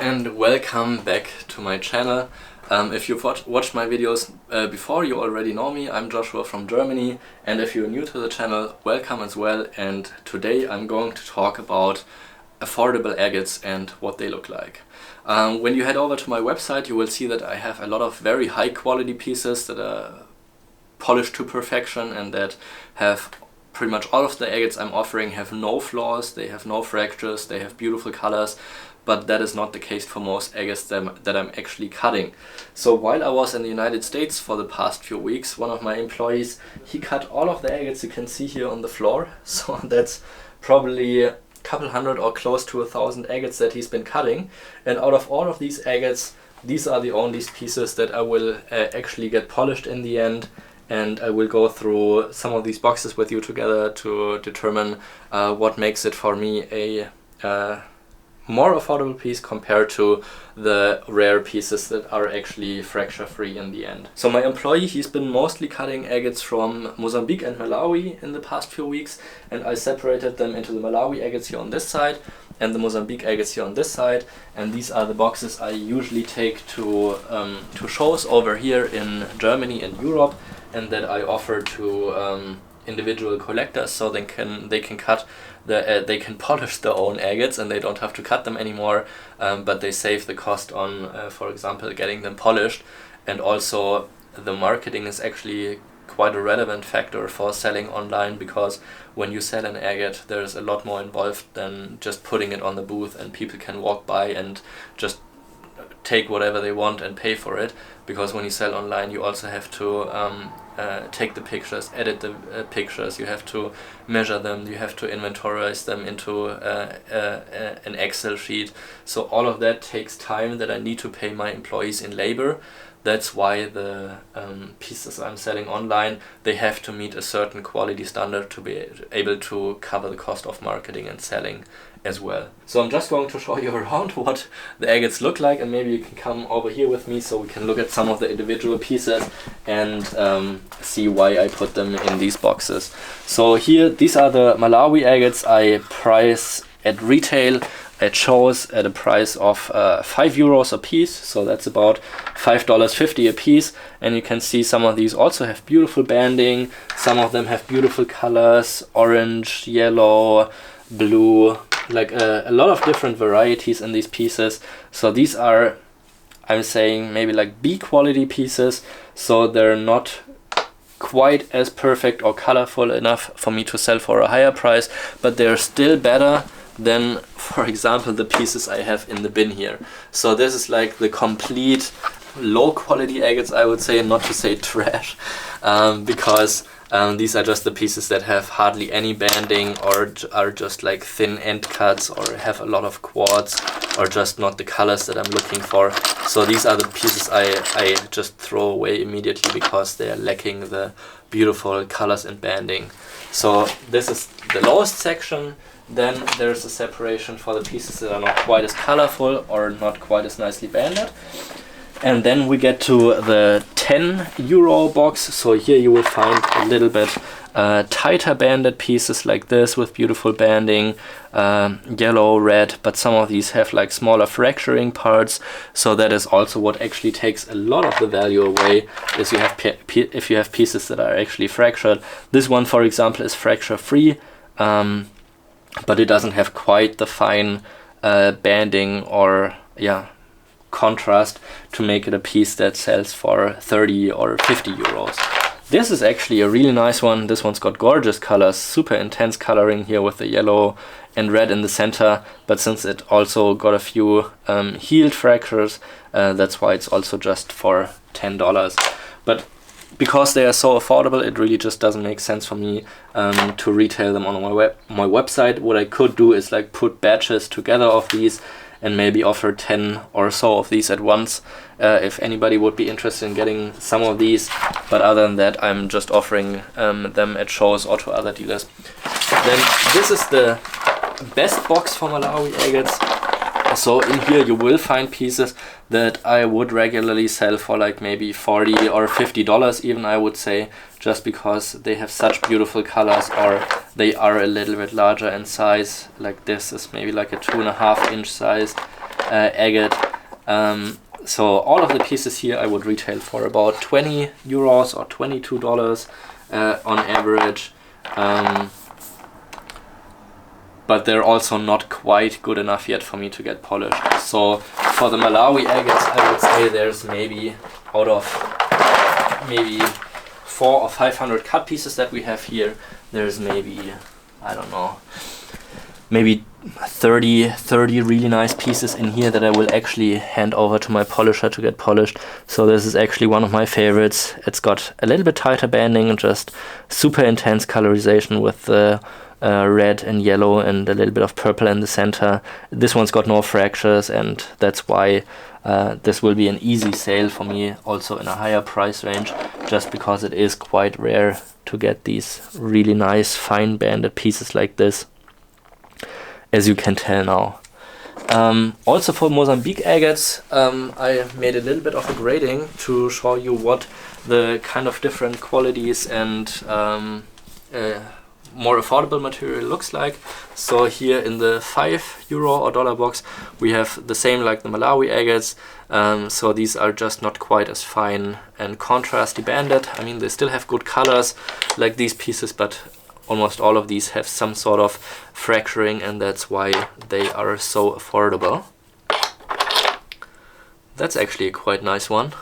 and welcome back to my channel. If you've watched my videos before, you already know me. I'm Joshua from Germany, and if you're new to the channel, welcome as well. And today I'm going to talk about affordable agates and what they look like. When you head over to my website, you will see that I have a lot of very high quality pieces that are polished to perfection and that have pretty much all of the agates I'm offering have no flaws, they have no fractures, they have beautiful colors, but that is not the case for most agates that I'm actually cutting. So while I was in the United States for the past few weeks, one of my employees, he cut all of the agates you can see here on the floor. So that's probably a couple hundred or close to 1,000 agates that he's been cutting. And out of all of these agates, these are the only pieces that I will actually get polished in the end. And I will go through some of these boxes with you together to determine what makes it for me a more affordable piece compared to the rare pieces that are actually fracture free in the end. So my employee, he's been mostly cutting agates from Mozambique and Malawi in the past few weeks, and I separated them into the Malawi agates here on this side and the Mozambique agates here on this side, and these are the boxes I usually take to shows over here in Germany and Europe, and that I offer to individual collectors so they can cut they can polish their own agates and they don't have to cut them anymore, but they save the cost on for example getting them polished. And also the marketing is actually quite a relevant factor for selling online, because when you sell an agate there's a lot more involved than just putting it on the booth and people can walk by and just take whatever they want and pay for it. Because when you sell online, you also have to take the pictures, edit the pictures, you have to measure them, you have to inventorize them into an Excel sheet. So all of that takes time that I need to pay my employees in labor. That's why the pieces I'm selling online, they have to meet a certain quality standard to be able to cover the cost of marketing and selling as well. So I'm just going to show you around what the agates look like, and maybe you can come over here with me so we can look at some of the individual pieces and see why I put them in these boxes. So here, these are the Malawi agates I price at retail at shows at a price of €5 a piece, so that's about $5.50 a piece. And you can see some of these also have beautiful banding, some of them have beautiful colors, orange, yellow, blue, like a lot of different varieties in these pieces. So these are, I'm saying, maybe like B quality pieces, so they're not quite as perfect or colorful enough for me to sell for a higher price, but they're still better than, for example, the pieces I have in the bin here. So this is like the complete low quality agates, I would say, not to say trash, because these are just the pieces that have hardly any banding or are just like thin end cuts or have a lot of quartz or just not the colors that I'm looking for. So these are the pieces I just throw away immediately because they are lacking the beautiful colors and banding. So this is the lowest section. Then there's a separation for the pieces that are not quite as colorful or not quite as nicely banded. And then we get to the €10 box. So here you will find a little bit tighter banded pieces like this with beautiful banding, yellow, red, but some of these have like smaller fracturing parts. So that is also what actually takes a lot of the value away, is you have if you have pieces that are actually fractured. This one, for example, is fracture free, but it doesn't have quite the fine banding or contrast to make it a piece that sells for 30 or 50 euros. This is actually a really nice one. This one's got gorgeous colors, super intense coloring here with the yellow and red in the center, but since it also got a few healed fractures, that's why it's also just for $10. But because they are so affordable, it really just doesn't make sense for me to retail them on my website. What I could do is like put batches together of these and maybe offer 10 or so of these at once if anybody would be interested in getting some of these. But other than that, I'm just offering them at shows or to other dealers. Then this is the best box for Malawi agates. So in here you will find pieces that I would regularly sell for like maybe $40 or $50 even, I would say, just because they have such beautiful colors or they are a little bit larger in size. Like this is maybe like a 2.5 inch size. agate. So all of the pieces here I would retail for about 20 euros or $22 on average. But they're also not quite good enough yet for me to get polished. So for the Malawi agates, I would say there's maybe out of maybe 400 or 500 cut pieces that we have here, there's maybe, I don't know, maybe 30 really nice pieces in here that I will actually hand over to my polisher to get polished. So this is actually one of my favorites. It's got a little bit tighter banding and just super intense colorization with the red and yellow and a little bit of purple in the center. This one's got no fractures, and that's why this will be an easy sale for me, also in a higher price range, just because it is quite rare to get these really nice fine banded pieces like this, as you can tell now. Also for Mozambique agates, I made a little bit of a grading to show you what the kind of different qualities and more affordable material looks like. So here in the €5 or dollar box we have the same like the Malawi agates. So these are just not quite as fine and contrasty banded. I mean, they still have good colors like these pieces, but almost all of these have some sort of fracturing, and that's why they are so affordable. That's actually a quite nice one.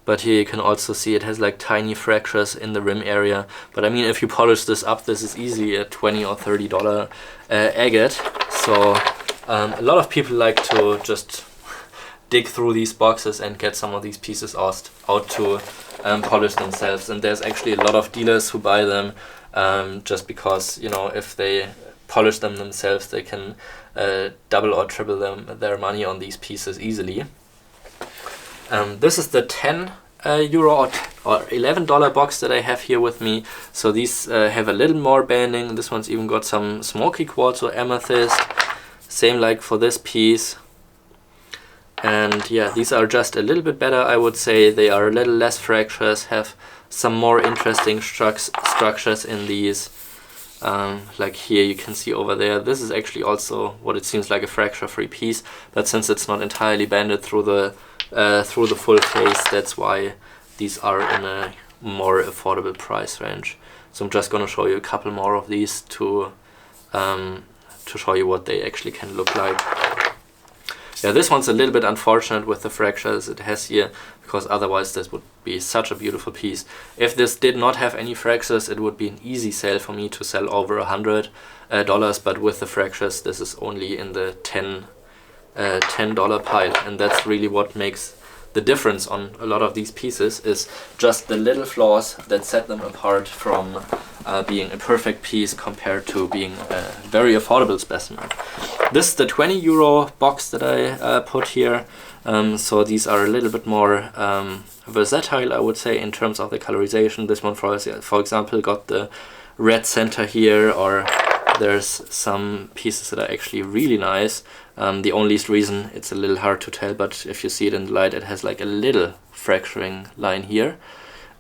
But here you can also see it has like tiny fractures in the rim area. But I mean, if you polish this up, this is easily a $20 or $30 agate. So a lot of people like to just dig through these boxes and get some of these pieces out to polish themselves. And there's actually a lot of dealers who buy them just because, you know, if they polish them themselves, they can double or triple their money on these pieces easily. This is the €10 or $11 box that I have here with me. So these have a little more banding. This one's even got some smoky quartz or amethyst. Same like for this piece. And yeah, these are just a little bit better, I would say. They are a little less fractures, have some more interesting structures in these. Like here you can see over there, this is actually also what it seems like a fracture-free piece, but since it's not entirely banded through the full face, that's why these are in a more affordable price range. So I'm just going to show you a couple more of these to show you what they actually can look like. Yeah, this one's a little bit unfortunate with the fractures it has here, because otherwise this would be such a beautiful piece. If this did not have any fractures, it would be an easy sale for me to sell over $100, but with the fractures this is only in the $10 pile, and that's really what makes the difference on a lot of these pieces, is just the little flaws that set them apart from being a perfect piece compared to being a very affordable specimen. This is the €20 box that I put here. So these are a little bit more versatile, I would say, in terms of the colorization. This one, for example, got the red center here, or there's some pieces that are actually really nice. The only reason it's a little hard to tell, but if you see it in the light, it has like a little fracturing line here.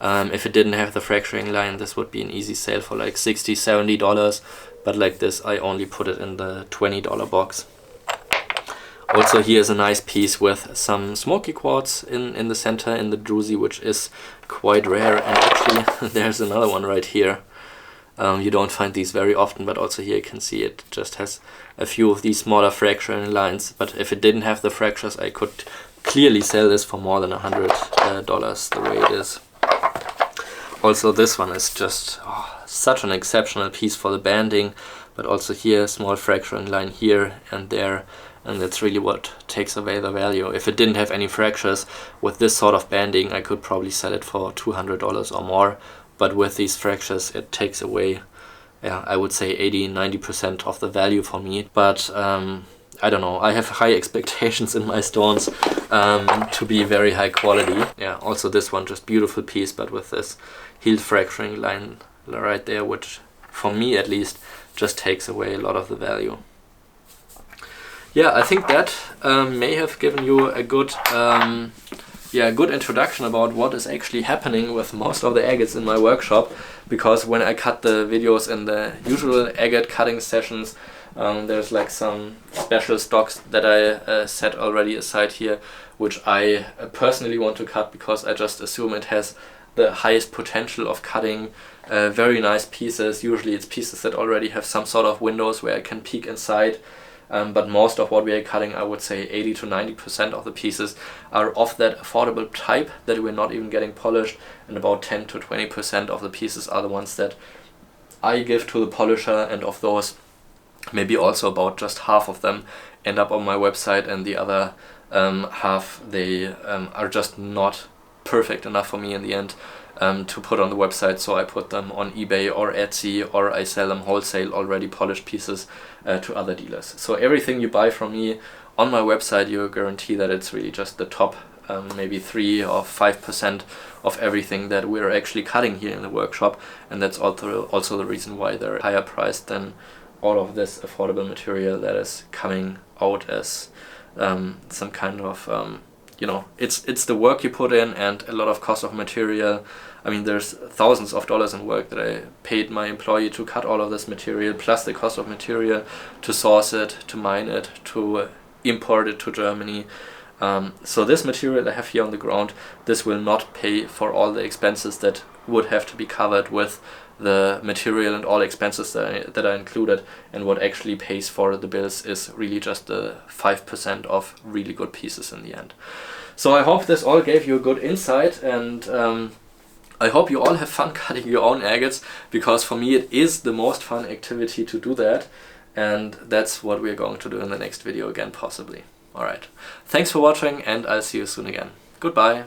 If it didn't have the fracturing line, this would be an easy sale for like $60, $70, but like this I only put it in the $20 box. Also here's a nice piece with some smoky quartz in the center, in the druzy, which is quite rare, and actually there's another one right here. You don't find these very often, but also here you can see it just has a few of these smaller fracturing lines, but if it didn't have the fractures, I could clearly sell this for more than $100 the way it is. Also this one is just such an exceptional piece for the banding, but also here small fracturing line here and there, and that's really what takes away the value. If it didn't have any fractures, with this sort of banding I could probably sell it for $200 or more, but with these fractures it takes away, yeah, I would say 80–90% of the value for me. But I don't know, I have high expectations in my stones to be very high quality. Yeah, also this one, just beautiful piece, but with this healed fracturing line right there, which for me at least just takes away a lot of the value. Yeah, I think that may have given you a good good introduction about what is actually happening with most of the agates in my workshop, because when I cut the videos in the usual agate cutting sessions, There's like some special stocks that I set already aside here, which I personally want to cut because I just assume it has the highest potential of cutting very nice pieces. Usually it's pieces that already have some sort of windows where I can peek inside. But most of what we are cutting, I would say 80 to 90% of the pieces are of that affordable type that we're not even getting polished, and about 10 to 20% of the pieces are the ones that I give to the polisher, and of those maybe also about just half of them end up on my website, and the other half, they are just not perfect enough for me in the end to put on the website, so I put them on eBay or Etsy, or I sell them wholesale already polished pieces to other dealers. So everything you buy from me on my website, you guarantee that it's really just the top maybe 3 or 5% of everything that we're actually cutting here in the workshop, and that's also the reason why they're higher priced than all of this affordable material that is coming out as some kind of you know, it's the work you put in and a lot of cost of material. I mean, there's thousands of dollars in work that I paid my employee to cut all of this material, plus the cost of material to source it, to mine it, to import it to Germany. So this material I have here on the ground, this will not pay for all the expenses that would have to be covered with the material and all expenses that are included, and what actually pays for the bills is really just the 5% of really good pieces in the end. So I hope this all gave you a good insight, and I hope you all have fun cutting your own agates, because for me it is the most fun activity to do that, and that's what we're going to do in the next video again, possibly. Alright, thanks for watching, and I'll see you soon again. Goodbye!